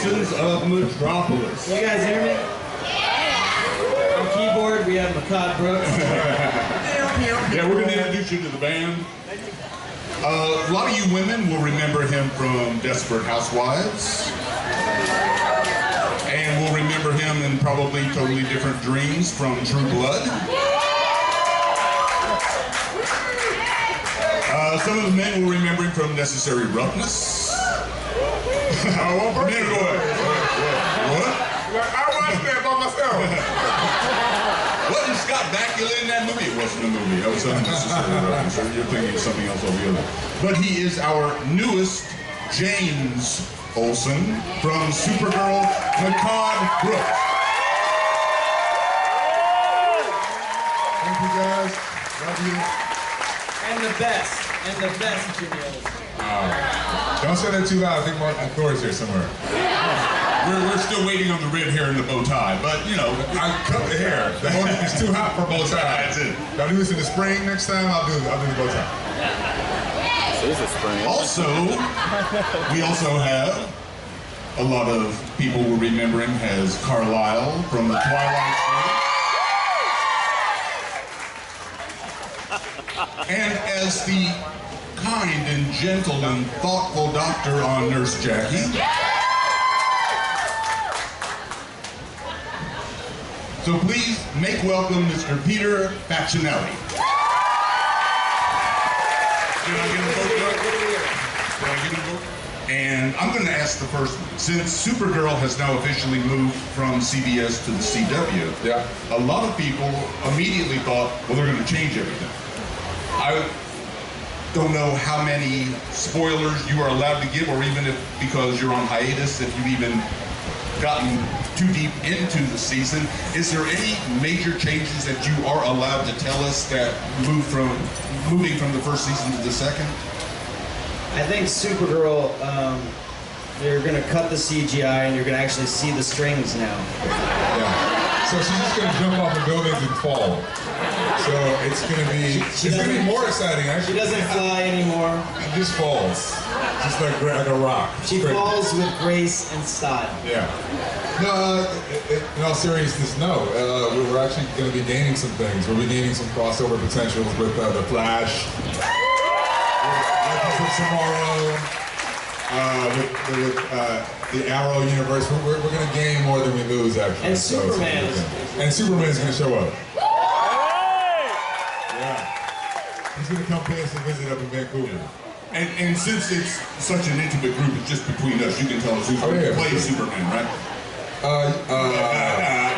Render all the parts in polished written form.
citizens of Metropolis. You guys hear me? On keyboard, we have Mehcad Brooks. Yeah, we're going to introduce you to the band. A lot of you women will remember him from Desperate Housewives. And will remember him in probably Totally Different Dreams from True Blood. Some of the men will remember him from Necessary Roughness. What? I watched that by myself. Wasn't Scott Bakula in that movie? It wasn't a movie. That was Unnecessary Roughness. You're thinking of something else altogether. But he is our newest James Olsen from Supergirl, Mehcad Brooks. Thank you guys. Love you. And the best, Jimmy Olsen. Don't say that too loud. I think Martin Thor's here somewhere. We're still waiting on the red hair and the bow tie, but you know, I cut the hair. It's too hot for a bow tie. That's it. If I do this in the spring next time, I'll do the bow tie. Also, we also have a lot of people will remember him as Carlisle from the Twilight Zone. And as the kind and gentle and thoughtful doctor on Nurse Jackie. So please make welcome Mr. Peter Facinelli. Did I get a vote? And I'm going to ask the first one. Since Supergirl has now officially moved from CBS to the CW, a lot of people immediately thought, well, they're going to change everything. I don't know how many spoilers you are allowed to give, or even if, because you're on hiatus, if you've even gotten too deep into the season. Is there any major changes that you are allowed to tell us that moving from the first season to the second? I think Supergirl, they're going to cut the CGI and you're going to actually see the strings now. Yeah. So she's just going to jump off the buildings and fall. So it's going to be more exciting, actually. She doesn't fly anymore. She just falls. Just like a rock. She falls with grace and style. Yeah. No, in all seriousness, no. We're actually going to be gaining some things. We'll be gaining some crossover potentials with the Flash, with tomorrow, with the Arrow universe. We're going to gain more than we lose, actually. And Superman. And Superman is going to show up. Yeah. He's going to come pay us a visit up in Vancouver. And since it's such an intimate group, it's just between us, you can tell us who's going to play Superman, right?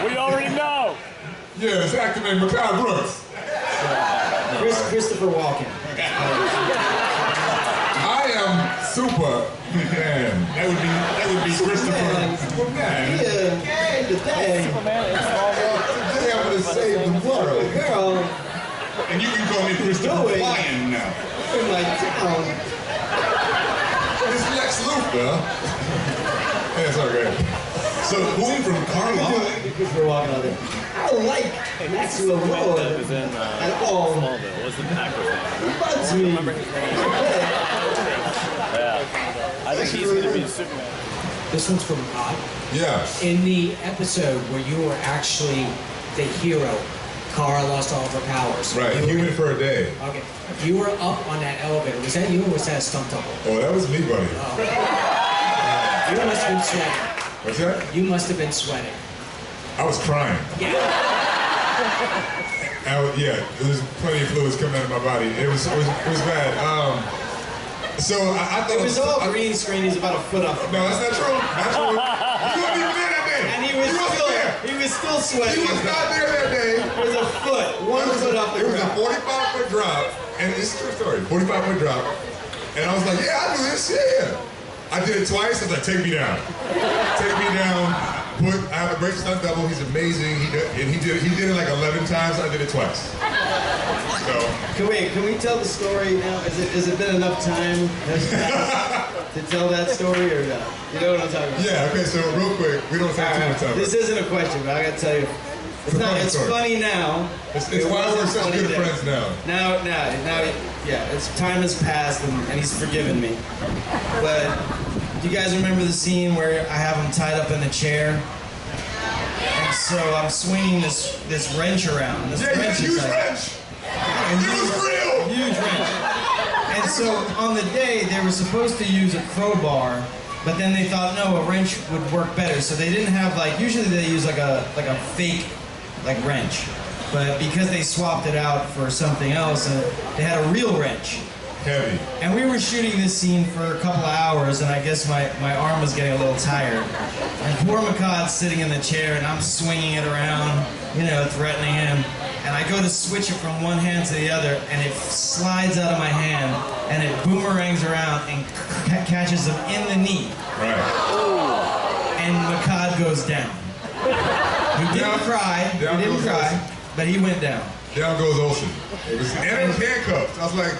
We already know. Yeah, it's actor named Mehcad Brooks. Christopher Walken. I am Superman. That would be Christopher. Superman. Yeah, today. Today I'm gonna save the world. Girl. And you can call me Christopher Flying now. In my town. It's Lex Luthor. Yeah, it's all good. So going from Carlisle. Christopher Walken out there. I don't like Maxwell Lord at all. Smallville. What's the actor's name? He bugs me. Yeah. I think he's going to be Superman. This one's from Odd. Yeah. In the episode where you were actually the hero, Kara lost all of her powers. Right, human for a day. Okay. You were up on that elevator. Was that you or was that a stunt double? Oh, that was me, buddy. Oh. You must have been sweating. What's that? You must have been sweating. I was crying. Yeah. Yeah, there was plenty of fluids coming out of my body. It was bad. So I thought it was all green screen. He's about a foot up. No, that's not true. Not true. He wasn't even there that day. And he was still sweating. He was not there that day. It was a foot. One foot up the ground. It was a 45-foot drop, and it's a true story. 45-foot drop, and I was like, yeah, I do this. Yeah. I did it twice. I was like, take me down. Take me down. I have a great stunt double. He's amazing. He did it like 11 times. I did it twice. So. Can we tell the story now? Has it been enough time to tell that story or not? You know what I'm talking about? Yeah. Okay. So real quick, we don't have too much time. This isn't a question, but I gotta tell you, it's funny now. It's why we're such good friends now. Now, yeah. Time has passed and he's forgiven me, but. Do you guys remember the scene where I have him tied up in the chair? And so I'm swinging this wrench around. This Yeah, wrench huge is like, wrench. It was real. huge wrench. And so on the day, they were supposed to use a crowbar, but then they thought, no, a wrench would work better. So they didn't have like, usually they use like a fake like wrench. But because they swapped it out for something else, they had a real wrench. Heavy. And we were shooting this scene for a couple of hours, and I guess my arm was getting a little tired. And poor Mehcad's sitting in the chair, and I'm swinging it around, you know, threatening him. And I go to switch it from one hand to the other, and it slides out of my hand, and it boomerangs around and catches him in the knee. Right. And Mehcad goes down. He didn't cry. He didn't cry, but he went down. Down goes Olsen. And it was handcuffed. I was like,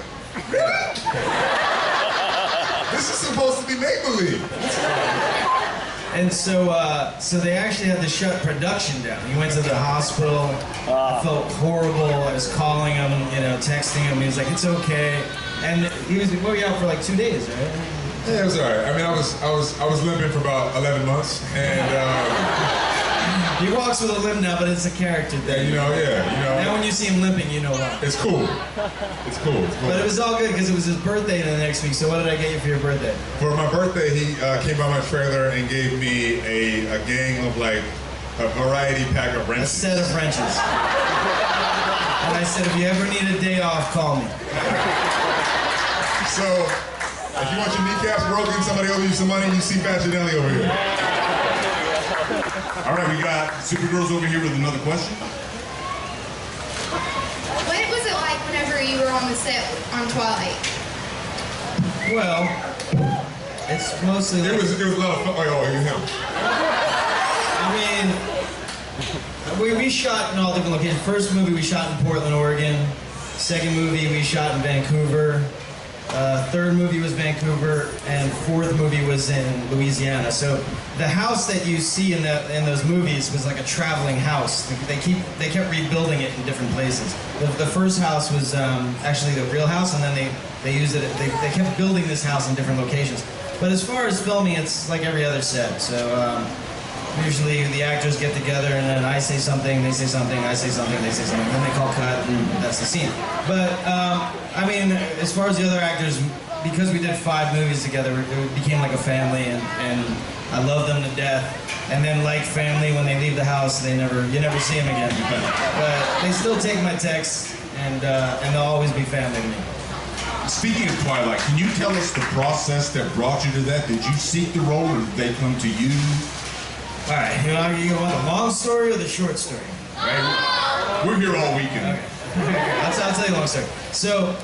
really? This is supposed to be make-believe. And so they actually had to shut production down. He went to the hospital. I felt horrible. I was calling him, you know, texting him. He was like, "It's okay." And he was out for like 2 days, right? Yeah, it was all right. I mean, I was limping for about 11 months, and He walks with a limp now, but it's a character thing. yeah, you know. Now when you see him limping, you know why. It's cool. It's cool. It's cool. But it was all good because it was his birthday the next week. So what did I get you for your birthday? For my birthday, he came by my trailer and gave me a gang of like a variety pack of A wrenches. set of wrenches. And I said, if you ever need a day off, call me. So, if you want your kneecaps broken, somebody owes you some money, you see Facinelli over here. All right, we got Supergirl's over here with another question. What was it like whenever you were on the set on Twilight? Well, it's mostly... It was a lot of fun. Oh, him. I mean, we shot in all different locations. First movie we shot in Portland, Oregon. Second movie we shot in Vancouver. Third movie was Vancouver, and fourth movie was in Louisiana. So the house that you see in those movies was like a traveling house. They kept rebuilding it in different places. The first house was actually the real house, and then they used it. They kept building this house in different locations. But as far as filming, it's like every other set. So usually the actors get together, and then I say something, they say something, I say something, they say something, then they call cut, and that's the scene. But I mean, as far as the other actors, because we did 5 movies together, it became like a family, and I love them to death. And then, like family, when they leave the house, you never see them again. But they still take my texts, and they'll always be family to me. Speaking of Twilight, can you tell us the process that brought you to that? Did you seek the role, or did they come to you? All right, you want the long story or the short story? Right? We're here all weekend. Okay. I'll tell you the long story. So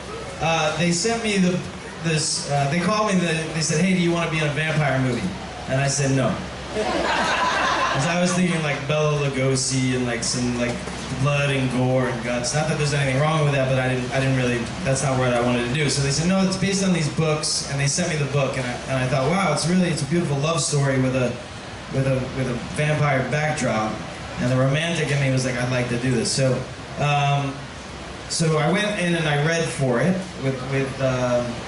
they sent me this. They called me. They said, "Hey, do you want to be in a vampire movie?" And I said no. Because I was thinking like Bela Lugosi and like some like blood and gore and guts. Not that there's anything wrong with that, but I didn't really. That's not what I wanted to do. So they said, "No, it's based on these books," and they sent me the book, and I thought, wow, it's a beautiful love story with a vampire backdrop, and the romantic in me was like, I'd like to do this. So I went in and I read for it with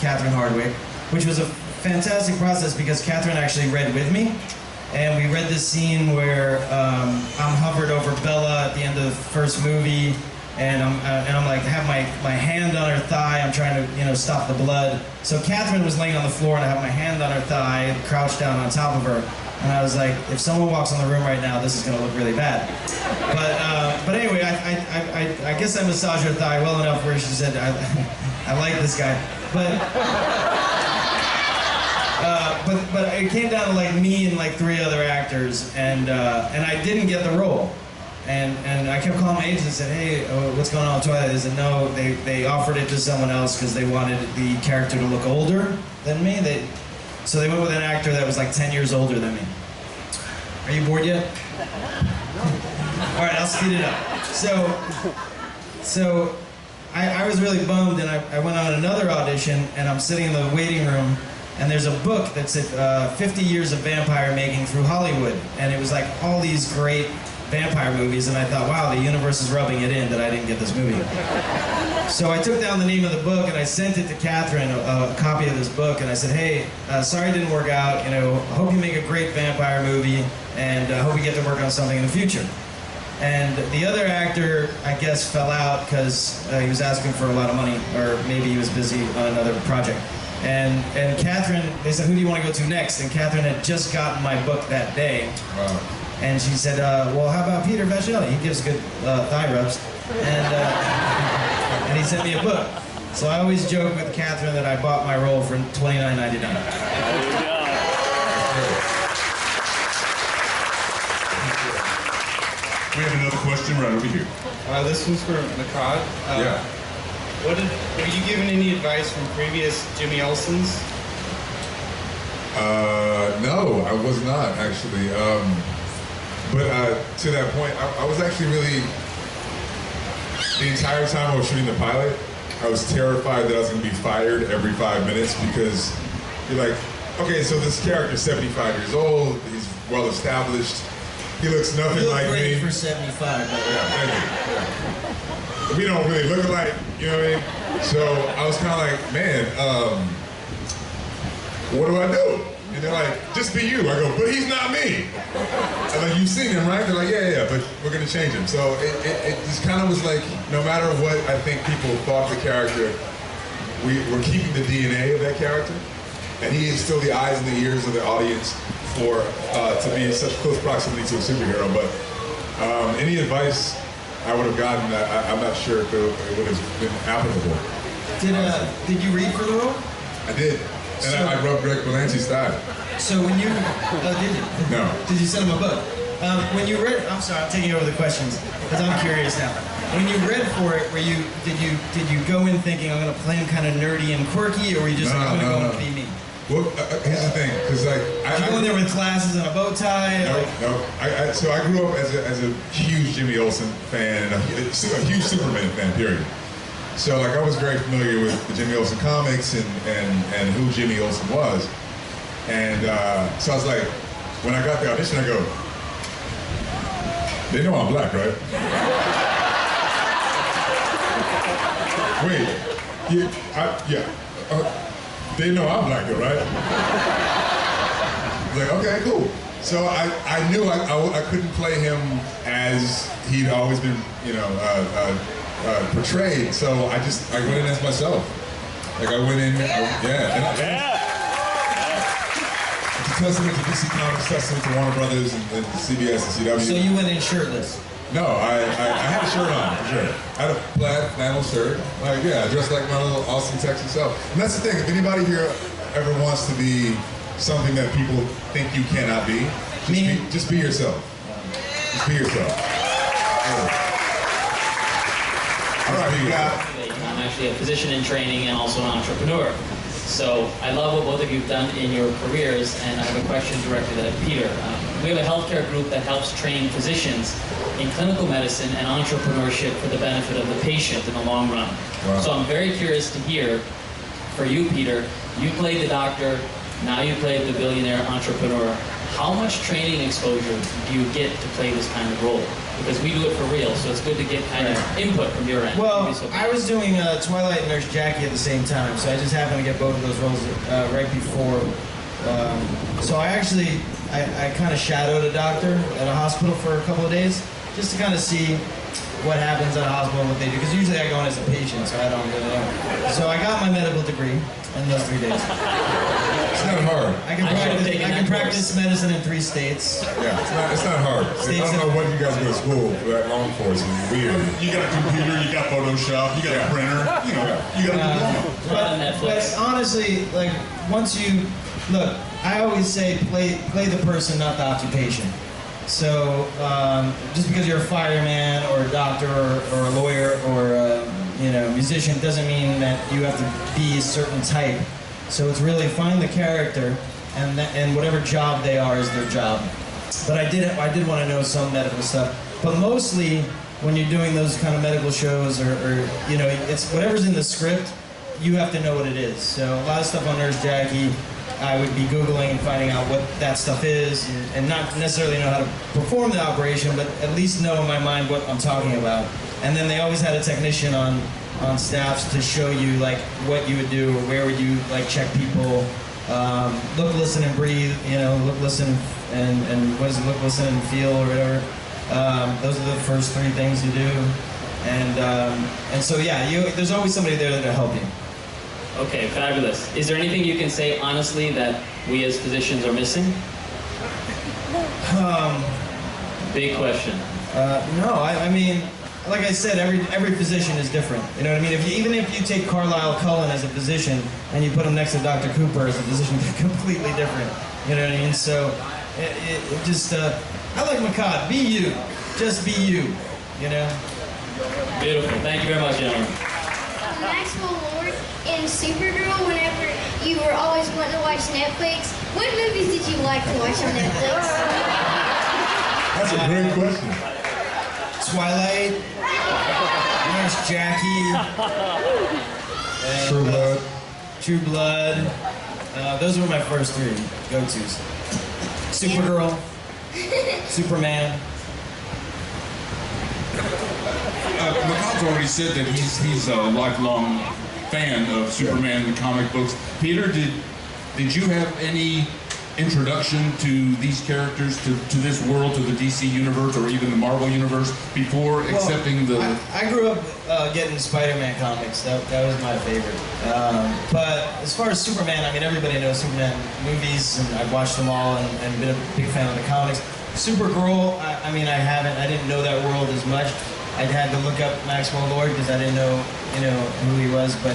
Catherine Hardwicke, which was a fantastic process because Catherine actually read with me, and we read the scene where I'm hovered over Bella at the end of the first movie, and I'm like have my hand on her thigh. I'm trying to stop the blood. So Catherine was laying on the floor, and I have my hand on her thigh, crouched down on top of her. And I was like, if someone walks in the room right now, this is going to look really bad. But anyway, I guess I massaged her thigh well enough where she said, I like this guy. But it came down to like me and like 3 other actors, and I didn't get the role. And I kept calling my agent and said, hey, what's going on with Twilight? They said, no, they offered it to someone else because they wanted the character to look older than me. So they went with an actor that was like 10 years older than me. Are you bored yet? All right, I'll speed it up. So I was really bummed, and I went on another audition, and I'm sitting in the waiting room, and there's a book that said 50 Years of Vampire Making Through Hollywood. And it was like all these great vampire movies, and I thought, wow, the universe is rubbing it in that I didn't get this movie. So I took down the name of the book and I sent it to Catherine, a copy of this book, and I said, hey, sorry it didn't work out. You know, hope you make a great vampire movie, and hope we get to work on something in the future. And the other actor, I guess, fell out because he was asking for a lot of money, or maybe he was busy on another project. And Catherine, they said, who do you want to go to next? And Catherine had just gotten my book that day. Wow. And she said, well, how about Peter Facinelli? He gives good thigh rubs. And he sent me a book. So I always joke with Catherine that I bought my role for $29.99. We have another question right over here. This one's for Mehcad. Yeah. Were you given any advice from previous Jimmy Olsens? No, I was not actually. But to that point, I was actually really, the entire time I was shooting the pilot, I was terrified that I was going to be fired every 5 minutes, because you're like, okay, so this character's 75 years old, he's well established, he looks nothing like me. You look great for 75. Yeah, thank you. Yeah. We don't really look alike, you know what I mean? So I was kind of like, man, what do I do? And they're like, just be you. I go, but he's not me. I'm like, you've seen him, right? They're like, yeah, but we're gonna change him. So it just kind of was like, no matter what I think people thought of the character, we're keeping the DNA of that character. And he is still the eyes and the ears of the audience for, to be in such close proximity to a superhero. But any advice I would have gotten, I'm not sure if it would have been applicable. Did you read for the role? I did. And I rubbed Greg Berlanti's thigh. So when you, did you? No. Did you send him a book? When you read, I'm sorry, I'm taking over the questions because I'm curious now. When you read for it, did you go in thinking I'm going to play him kind of nerdy and quirky, or were you just like, I'm going to go and be me? Well, here's the thing, because like Did you go in there with glasses and a bow tie? No. So I grew up as a huge Jimmy Olsen fan and a huge Superman fan. Period. So like I was very familiar with the Jimmy Olsen comics and who Jimmy Olsen was, and so I was like, when I got the audition, I go, they know I'm black, right? Wait, they know I'm black, though, right? I was like, okay, cool. So I knew I couldn't play him as he'd always been, portrayed. So I went in as myself. Like I went in, It's a testament to DC Comics, testament to Warner Brothers and CBS and CW. So you went in shirtless? No, I had a shirt on, for sure. I had a plaid flannel shirt. Like, yeah, dressed like my little Austin, Texas self. And that's the thing, if anybody here ever wants to be something that people think you cannot be, just be yourself. Just be yourself. Yeah. All right, you got. I'm actually a physician in training and also an entrepreneur. So I love what both of you have done in your careers, and I have a question directed at Peter. We have a healthcare group that helps train physicians in clinical medicine and entrepreneurship for the benefit of the patient in the long run. Wow. So I'm very curious to hear, for you, Peter, you played the doctor, now you played the billionaire entrepreneur. How much training exposure do you get to play this kind of role? Because we do it for real, so it's good to get kind of input from your end. Well, I was doing Twilight and Nurse Jackie at the same time, so I just happened to get both of those roles right before. So I kind of shadowed a doctor at a hospital for a couple of days, just to kind of see what happens at a hospital and what they do. Because usually I go in as a patient, so I don't really know. So I got my medical degree in those 3 days. It's not hard. I can practice medicine in 3 states. Yeah, it's not hard. I don't know what you guys go to school for that long for. It's weird. You got a computer, you got Photoshop, you got a printer, you got a diploma. But honestly, like once you look, I always say play the person, not the occupation. So just because you're a fireman or a doctor or a lawyer or a musician doesn't mean that you have to be a certain type. So it's really find the character, and whatever job they are is their job. But I did want to know some medical stuff. But mostly when you're doing those kind of medical shows or it's whatever's in the script, you have to know what it is. So a lot of stuff on Nurse Jackie, I would be Googling and finding out what that stuff is, and not necessarily know how to perform the operation, but at least know in my mind what I'm talking about. And then they always had a technician on staffs to show you like what you would do, or where would you like check people, look, listen, and breathe. You know, look, listen, and what is it? Look, listen, and feel, or whatever. Those are the first 3 things you do. And so yeah, there's always somebody there to help you. Okay, fabulous. Is there anything you can say honestly that we as physicians are missing? Big question. No, I mean, like I said, every physician is different. You know what I mean? Even if you take Carlisle Cullen as a physician and you put him next to Dr. Cooper as a physician, they're completely different. You know what I mean? So it just, I like Mehcad. Be you. Just be you. You know? Beautiful. Thank you very much, gentlemen. Maxwell Lord in Supergirl, whenever you were always wanting to watch Netflix, what movies did you like to watch on Netflix? That's a great question. Twilight, Nurse Jackie, and, True Blood. True Blood. Those were my first 3 go-tos. Supergirl, Superman. Mehcad's already said that he's a lifelong fan of Superman, the comic books. Peter, did you have any introduction to these characters, to this world, to the DC universe, or even the Marvel universe before accepting the... I grew up getting Spider-Man comics. That was my favorite. But as far as Superman, I mean, everybody knows Superman movies, and I've watched them all and been a big fan of the comics. Supergirl, I mean, I didn't know that world as much. I had to look up Maxwell Lord because I didn't know, who he was, but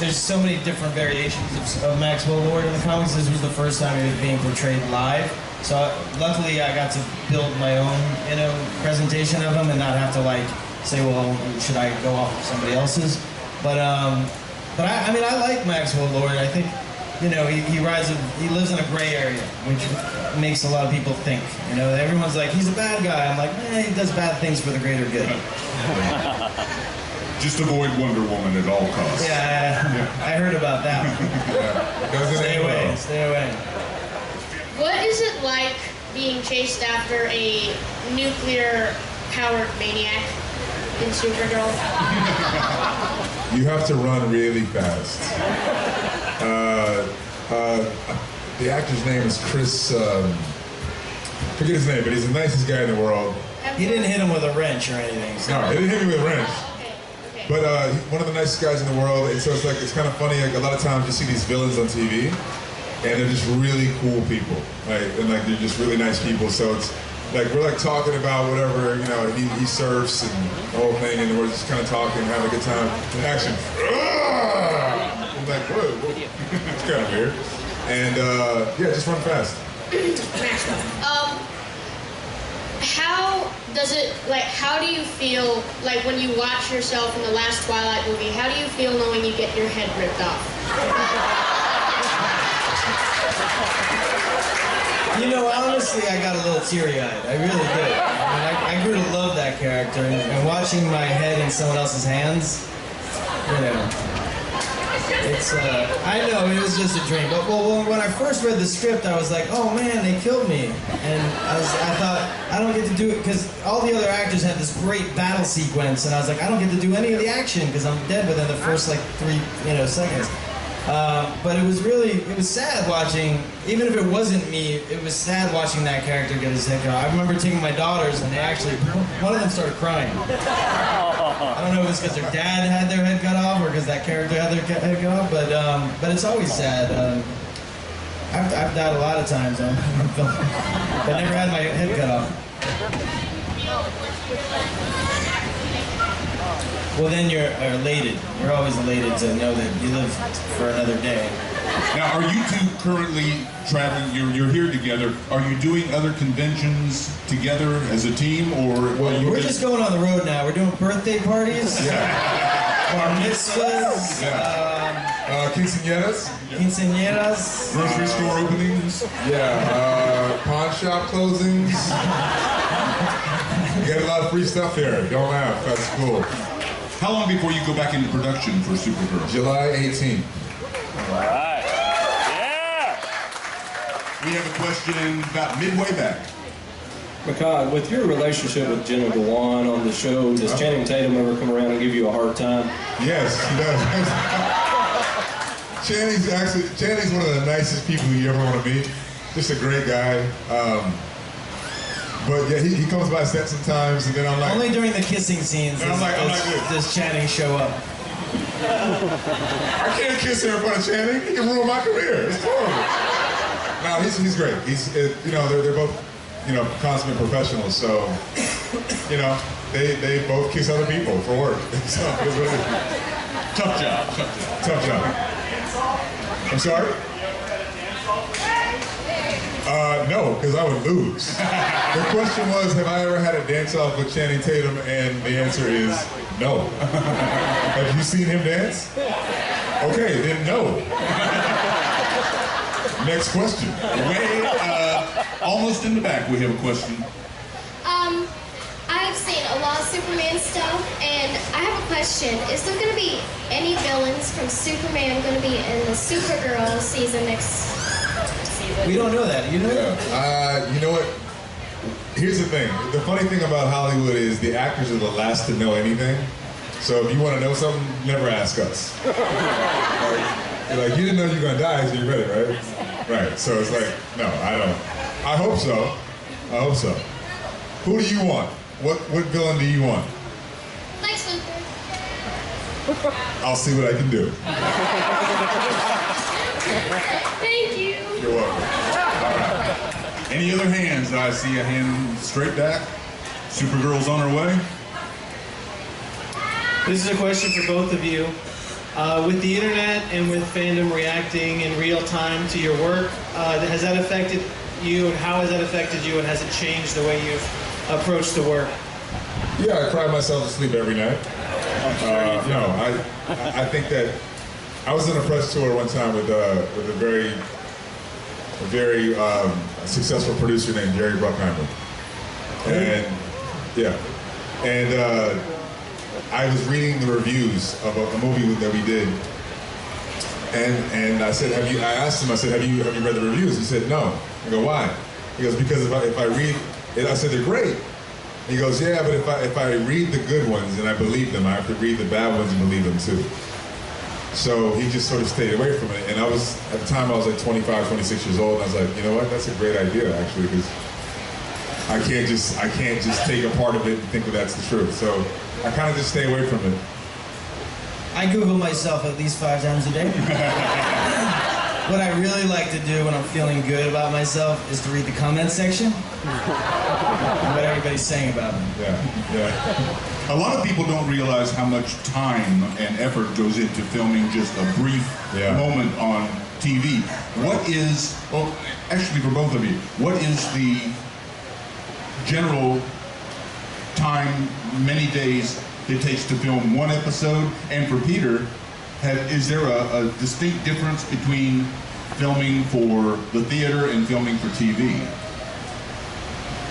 there's so many different variations of Maxwell Lord in the comics. This was the first time he was being portrayed live. So luckily I got to build my own, presentation of him and not have to like say, well, should I go off of somebody else's? But I mean, I like Maxwell Lord. I think, he lives in a gray area, which makes a lot of people think. Everyone's like, he's a bad guy. I'm like, he does bad things for the greater good. Just avoid Wonder Woman at all costs. Yeah, I heard about that. Stay away. What is it like being chased after a nuclear-powered maniac in Supergirl? You have to run really fast. The actor's name is Chris, forget his name, but he's the nicest guy in the world. He didn't hit him with a wrench or anything. So. No, he didn't hit me with a wrench. Okay. But one of the nicest guys in the world, and so it's kind of funny, like a lot of times you see these villains on TV, and they're just really cool people, right? And like they're just really nice people, so it's like we're like talking about whatever, he surfs and the whole thing, and we're just kind of talking, having a good time. And action. I'm like, whoa. It's kind of weird. And yeah, just run fast. How do you feel, like when you watch yourself in the last Twilight movie, how do you feel knowing you get your head ripped off? Honestly, I got a little teary-eyed. I really did. I grew to love that character, and watching my head in someone else's hands, it's, I know, it was just a dream. But when I first read the script, I was like, oh man, they killed me. And I thought, I don't get to do it, because all the other actors had this great battle sequence, and I was like, I don't get to do any of the action, because I'm dead within the first, 3, seconds. But it was sad watching, even if it wasn't me, it was sad watching that character get his head cut off. I remember taking my daughters, and one of them started crying. I don't know if it's because their dad had their head cut off or because that character had their head cut off, but it's always sad. I've died a lot of times, but never had my head cut off. Well, then you're elated. You're always elated to know that you live for another day. Now, are you two currently traveling? You're here together. Are you doing other conventions together as a team, or we're just going on the road now? We're doing birthday parties, bar mitzvahs, quinceañeras, grocery store openings, pawn shop closings. You got a lot of free stuff here. Don't laugh. That's cool. How long before you go back into production for Supergirl? July 18th. All right. Yeah! We have a question about midway back. Mehcad, with your relationship with Jenna Dewan on the show, does Channing Tatum ever come around and give you a hard time? Yes, he does. Channing's one of the nicest people you ever want to meet. Just a great guy. But yeah, he comes by set sometimes, and then I'm like... Only during the kissing scenes does Channing show up. I can't kiss her in front of Channing. He can ruin my career. It's horrible. No, he's great. They're both, consummate professionals. So, they both kiss other people for work. So it's what it is. Tough job. Tough job. I'm sorry? No, because I would lose. The question was, have I ever had a dance-off with Channing Tatum? And the answer is no. Have you seen him dance? Okay, then no. Next question. Almost in the back, we have a question. I've seen a lot of Superman stuff, and I have a question. Is there going to be any villains from Superman going to be in the Supergirl season next season? We don't know that. You know that? You know what? Here's the thing. The funny thing about Hollywood is the actors are the last to know anything. So if you want to know something, never ask us. You're like, you didn't know you were going to die, so you're ready, right? Right. So it's like, no, I don't. I hope so. I hope so. Who do you want? What villain do you want? Lex Luthor. I'll see what I can do. Thank you. You're welcome. All right. Any other hands? I see a hand straight back. Supergirl's on her way. This is a question for both of you. With the internet and with fandom reacting in real time to your work, has that affected you, and how has that affected you, and has it changed the way you've approached the work? Yeah, I cry myself to sleep every night. I think that I was on a press tour one time with a very successful producer named Jerry Bruckheimer. And I was reading the reviews of a movie that we did, and I said, I asked him, have you read the reviews? He said, no. I go, why? He goes, because if I read it, I said, they're great. He goes, yeah, but if I read the good ones and I believe them, I have to read the bad ones and believe them too. So he just sort of stayed away from it. And at the time I was like 25, 26 years old, and I was like, you know what, that's a great idea actually, because I can't just take a part of it and think that that's the truth. So I kind of just stay away from it. I Google myself at least 5 times a day. What I really like to do when I'm feeling good about myself is to read the comment section. What everybody's saying about me. Yeah. A lot of people don't realize how much time and effort goes into filming just a brief moment on TV. Actually for both of you, what is the general time, many days it takes to film one episode? And for Peter, is there a distinct difference between filming for the theater and filming for TV?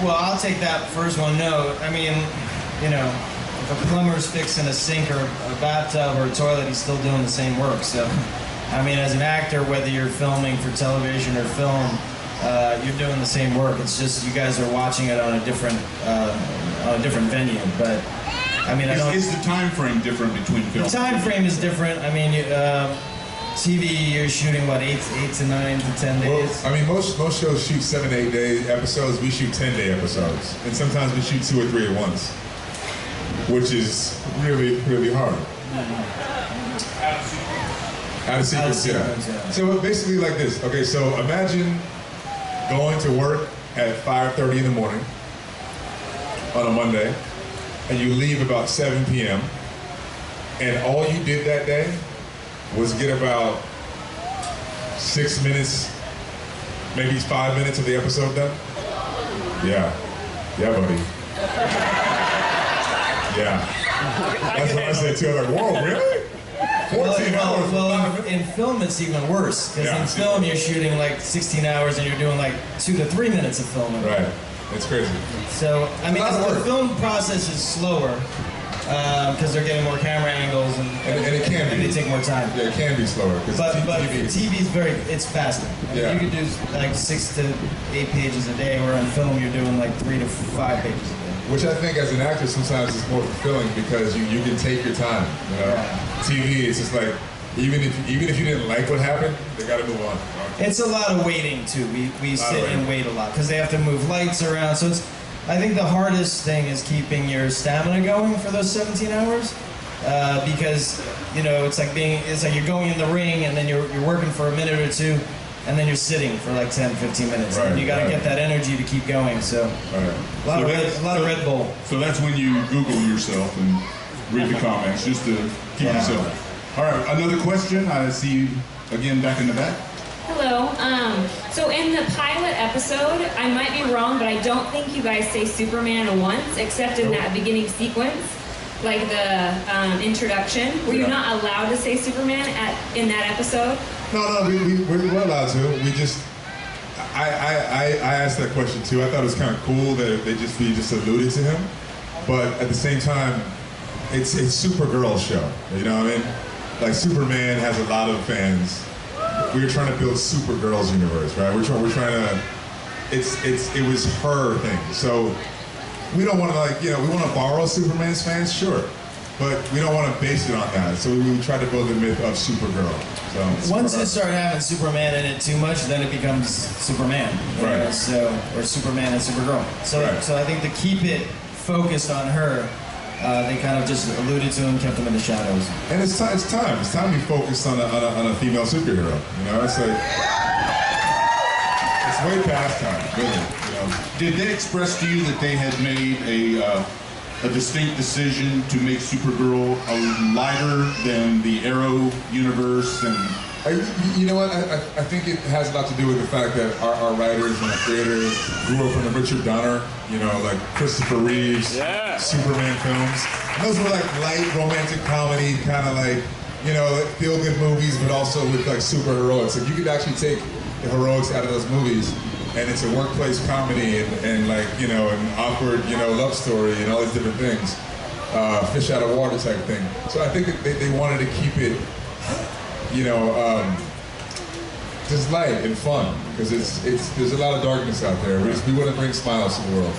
Well, I'll take that first one. No, I mean, if a plumber's fixing a sink or a bathtub or a toilet, he's still doing the same work. So, I mean, as an actor, whether you're filming for television or film, you're doing the same work. It's just you guys are watching it on a different venue. But I mean, is the time frame different between films? The time frame is different. I mean, TV, you're shooting what, 8 to 9 to 10 days? Well, I mean, most shows shoot 7 to 8 day episodes. We shoot 10-day episodes, and sometimes we shoot 2 or 3 at once, which is really, really hard. Out of sequence, yeah. So basically like this. Okay, so imagine going to work at 5:30 in the morning on a Monday, and you leave about 7 p.m., and all you did that day was get about 6 minutes, maybe 5 minutes of the episode done? Yeah, buddy. Yeah. That's what I said too. I'm like, whoa, really? 14 hours. Well, in film it's even worse, because in film you're shooting like 16 hours and you're doing like 2 to 3 minutes of filming. Right. It's crazy. So, I mean, the film process is slower. because they're getting more camera angles and it can be. They take more time. Yeah, it can be slower. But TV's it's faster. I mean, you could do like 6 to 8 pages a day, where on film you're doing like 3 to 5 pages a day. Which I think as an actor sometimes is more fulfilling because you can take your time. You know, TV it's just like even if you didn't like what happened, they got to move on. It's a lot of waiting too. We sit and wait a lot because they have to move lights around. So I think the hardest thing is keeping your stamina going for those 17 hours because it's like you're going in the ring and then you're working for a minute or two. And then you're sitting for like 10, 15 minutes. Right, and you got to get that energy to keep going. So a lot of Red Bull. So that's when you Google yourself and read the comments just to keep yourself. All right, another question. I see you again back in the back. Hello. So in the pilot episode, I might be wrong, but I don't think you guys say Superman once, except in that beginning sequence, like the introduction. Were you not allowed to say Superman in that episode? No, we're allowed to. We just, I asked that question too. I thought it was kind of cool that we just alluded to him, but at the same time, it's Supergirl's show. You know what I mean? Like Superman has a lot of fans. We were trying to build Supergirl's universe, right? We're trying to. It was her thing. So we don't want to we want to borrow Superman's fans, sure. But we don't want to base it on that, so we try to build the myth of Supergirl. So once you start having Superman in it too much, then it becomes Superman, right? Or Superman and Supergirl. So I think to keep it focused on her, they kind of just alluded to him, kept him in the shadows. And it's time to be focused on a female superhero. It's like it's way past time, really. Did they express to you that they had made a distinct decision to make Supergirl lighter than the Arrow universe? And you know what? I think it has a lot to do with the fact that our writers and our creators grew up from the Richard Donner, like Christopher Reeve's Superman films. And those were like light romantic comedy, kind of like, feel-good movies, but also with like super heroics. Like you could actually take the heroics out of those movies, and it's a workplace comedy and like, an awkward, love story and all these different things. Fish out of water type thing. So I think that they wanted to keep it, just light and fun, because there's a lot of darkness out there. We want to bring smiles to the world.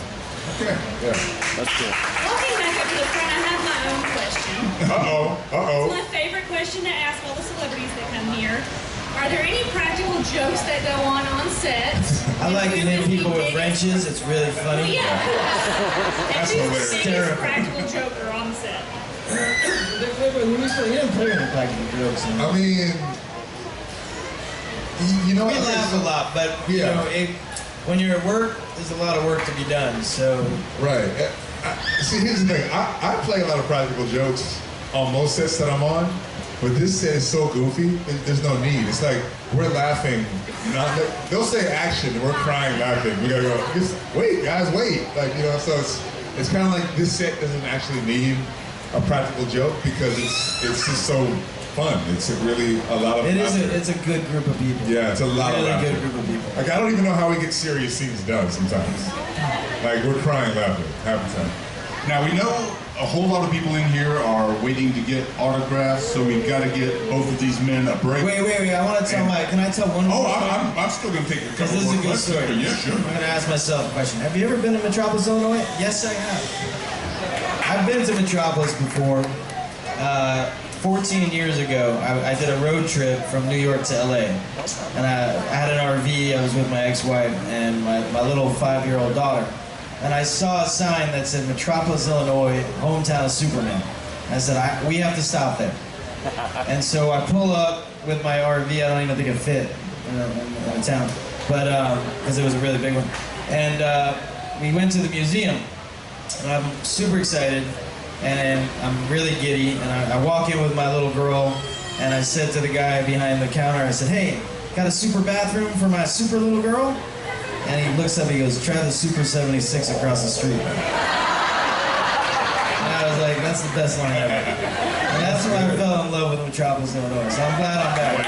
Okay, yeah. That's good. Walking back up to the front, I have my own question. It's my favorite question to ask all the celebrities that come here. Are there any practical jokes that go on set? I like to hit people with wrenches. It's really funny. That's hilarious. Biggest practical joker on set. You didn't play any practical jokes. I mean, we laugh a lot, but when you're at work, there's a lot of work to be done. So right. See, here's the thing. I play a lot of practical jokes on most sets that I'm on. But this set is so goofy, there's no need. It's like, we're laughing. They'll say action, and we're crying laughing. We gotta go, just wait, guys, wait. So it's kind of like this set doesn't actually need a practical joke because it's just so fun. It's really a lot of laughter. It's a good group of people. Yeah, it's a lot of laughter. Good group of people. Like, I don't even know how we get serious scenes done sometimes. Like, we're crying laughing half the time. Now, we know a whole lot of people in here are waiting to get autographs, so we've got to get both of these men a break. Wait. I want to tell can I tell one more story? I'm still going to take a couple more. This is a good story. Yeah, sure. I'm going to ask myself a question. Have you ever been to Metropolis, Illinois? Yes, I have. I've been to Metropolis before. 14 years ago, I did a road trip from New York to LA. And I had an RV, I was with my ex-wife and my little 5-year-old daughter. And I saw a sign that said Metropolis, Illinois, hometown of Superman. I said, we have to stop there. And so I pull up with my RV. I don't even think it fit in town, but because it was a really big one. And we went to the museum, and I'm super excited, and I'm really giddy. And I walk in with my little girl, and I said to the guy behind the counter, I said, hey, got a super bathroom for my super little girl? And he looks up, he goes, try the Super 76 across the street. And I was like, that's the best line ever. And that's where I fell in love with Metropolis, Illinois. So I'm glad I'm back.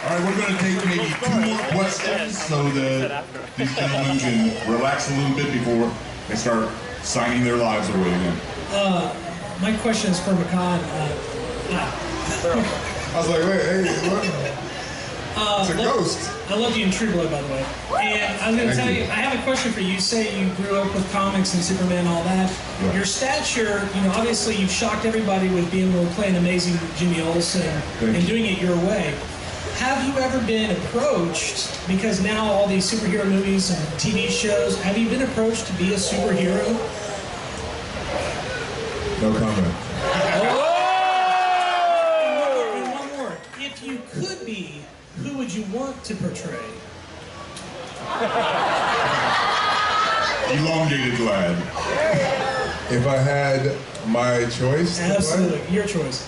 All right, we're going to take maybe 2 more questions so that these gentlemen can relax a little bit before they start signing their lives away again. My question is for Mehcad. I was like, wait, hey, what? It's a ghost. I love you in True Blood, by the way. And I'm going to tell you, I have a question for you. You say you grew up with comics and Superman and all that. Yeah. Your stature, obviously you've shocked everybody with being able to play an amazing Jimmy Olsen and doing it your way. Have you ever been approached, because now all these superhero movies and TV shows, have you been approached to be a superhero? No comment. And one more. If you could be, who would you want to portray? Elongated lad. If I had my choice, Absolutely, your choice.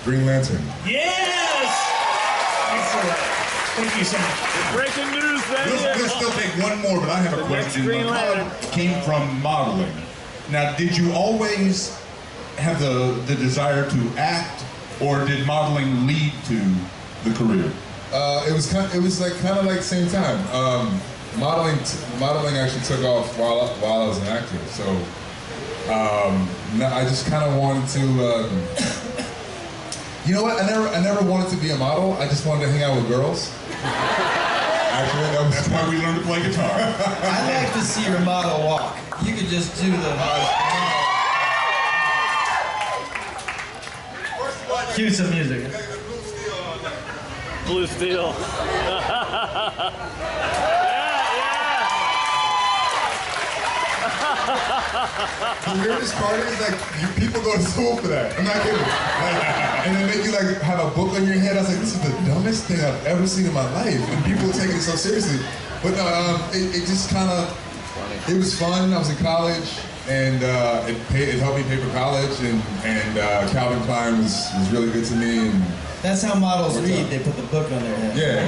Green Lantern. Yes! Excellent. Thank you so much. Breaking news, man. We'll still take one more, but I have a question. Mehcad came from modeling. Now, did you always have the desire to act, or did modeling lead to the career? It was kind of like same time. Modeling actually took off while I was an actor. So I just kind of wanted to. You know what? I never wanted to be a model. I just wanted to hang out with girls. Actually, that's why we learned to play guitar. I'd like to see your model walk. You could just do the. Cue some music. Blue Steel. The weirdest part is people go to school for that. I'm not kidding. And they make you have a book on your head. I was like, this is the dumbest thing I've ever seen in my life. And people take it so seriously. But no, it just kind of, it was fun. I was in college, and it helped me pay for college. And Calvin Klein was really good to me. And that's how models read. They put the book on their head. Yeah.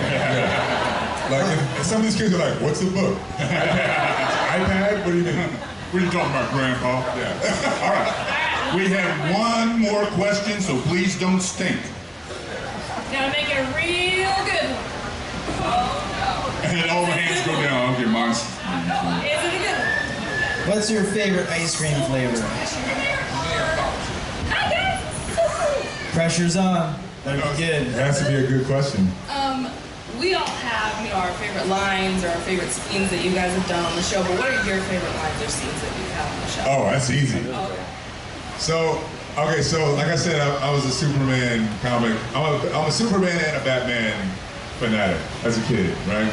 Like if some of these kids are like, "What's the book?" iPad? What do you mean? What are you talking about, Grandpa? Yeah. All right. We have one more question, so please don't stink. Gotta make it a real good one. And all the hands go down. Okay, mine's. Is it a good one? What's your favorite ice cream flavor? Pressure's on. Better be good. It has to be a good question. We all have, our favorite lines or our favorite scenes that you guys have done on the show, but what are your favorite lines or scenes that you've had on the show? Oh, that's easy. So like I said, I was a Superman comic. I'm a Superman and a Batman fanatic as a kid, right?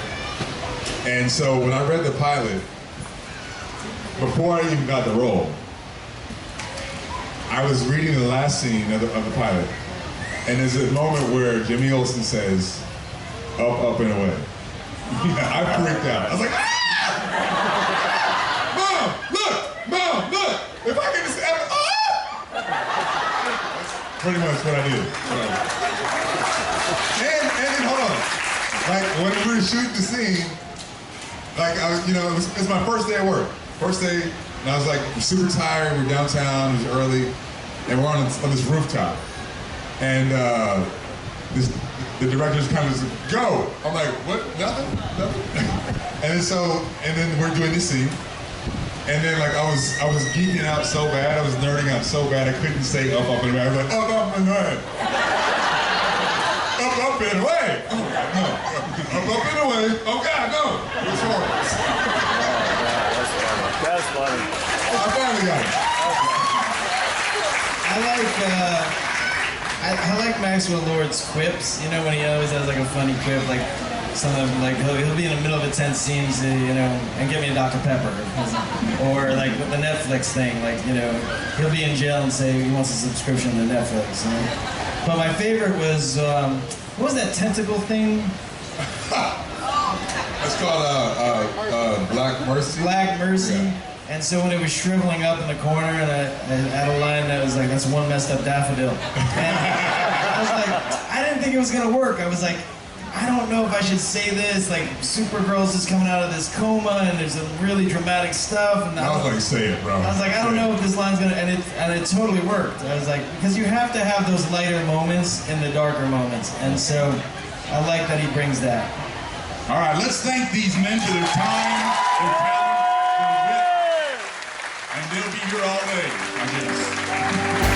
And so when I read the pilot, before I even got the role, I was reading the last scene of the pilot, and there's a moment where Jimmy Olsen says, "Up, up, and away." I freaked out. I was like, ah! Mom, look! If I can just have it, That's pretty much what I did. And then, hold on. When we were shooting the scene, it's my first day at work. First day, and I was super tired. We're downtown, it was early, and we're on this rooftop. And the director's kind of just go. I'm like, what? Nothing? And then we're doing this scene. And then I was geeking out so bad, I was nerding out so bad, I couldn't say up, up, and away. I was like, up, up, and away. Up, up, and away. No. Up, up, and away. Oh God, no. Which one? That's funny. I finally got it. I like Maxwell Lord's quips. When he always has a funny quip, sometimes he'll be in the middle of a tense scene, and say, and get me a Dr. Pepper, or with the Netflix thing, he'll be in jail and say he wants a subscription to Netflix. But my favorite was what was that tentacle thing? It's called Black Mercy. Black Mercy. Yeah. And so when it was shriveling up in the corner, and I had a line that was that's one messed up daffodil. And I was I didn't think it was gonna work. I was I don't know if I should say this. Supergirl's just coming out of this coma, and there's some really dramatic stuff. And I was say it, bro. I was I don't know if this line's gonna, and it totally worked. I was because you have to have those lighter moments in the darker moments, and so I like that he brings that. All right, let's thank these men for their time, their talent, their wit, and they'll be here all day, I guess.